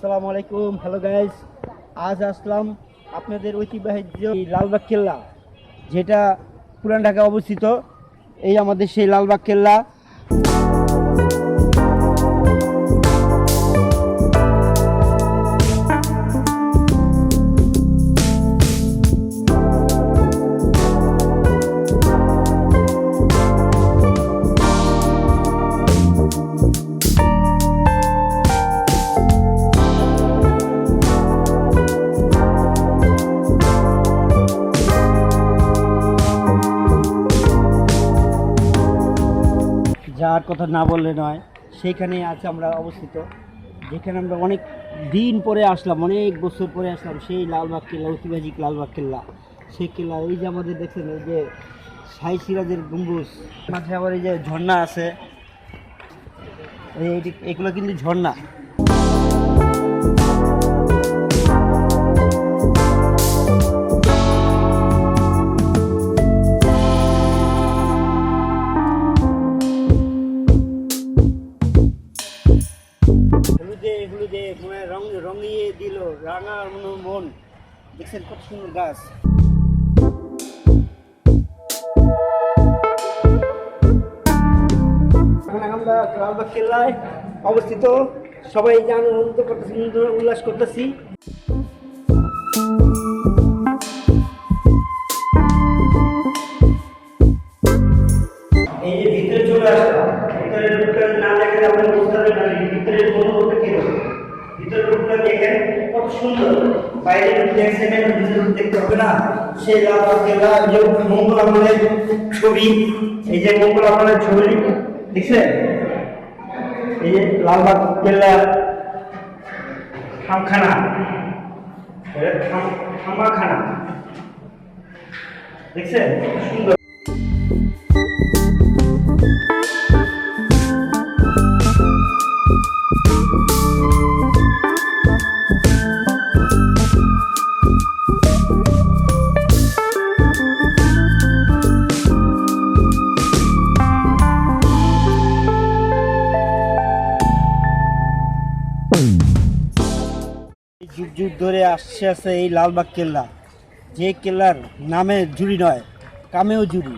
আসসালামু আলাইকুম। Hello guys, আজ আসলাম আপনাদের ঐতিহ্যবাহী লালবাগ কেল্লা, যেটা পুরান ঢাকায় অবস্থিত। এই আমাদের সেই লালবাগ কেল্লা। যার কথা না বললে নয়, সেইখানে আছে আমরা অবস্থিত, যেখানে আমরা অনেক দিন পরে আসলাম, অনেক বছর পরে আসলাম। সেই লালবাগ কেল্লা, ঐতিহাসিক লালবাগ কেল্লা, সেই কেল্লা। এই যে আমাদের দেখছেন, এই যে শাহী সিরাজের গম্বুজ, মাঝে আবার এই যে ঝর্ণা আছে। এগুলো কিন্তু ঝর্ণা। হলুদে মনে রঙিয়ে দিল রাঙা মন। দেখছেন কত সুন্দর গাছ। আমরা লালবাগ কেল্লায় অবস্থিত, সবাই আনন্দ করতেছি, উল্লাস করতেছি। এই যে ভিতরে চলে আসলাম, ভিতরে ঢুকতে না দেখেন আপনি বুঝতে পারবেন না ভিতরে অনুভবটা কি হবে। ভিতরে ঢুকতে দেখেন কত সুন্দর, বাইরে দেখছেন ভিতরে দেখতে হবে না। সেই লালবাগ কেল্লা, যে মঙ্গল আমলের ছবি, এই যে মঙ্গল আমলের ছবি দেখছেন। এই যে লালবাগ কেল্লা খামখানা, খামাখানা দেখছেন কত সুন্দর। যুগ যুগ ধরে আসছে এই লালবাগ কেল্লা, যে কেল্লার নামে জুড়ি নয়, কামেও জুড়ি।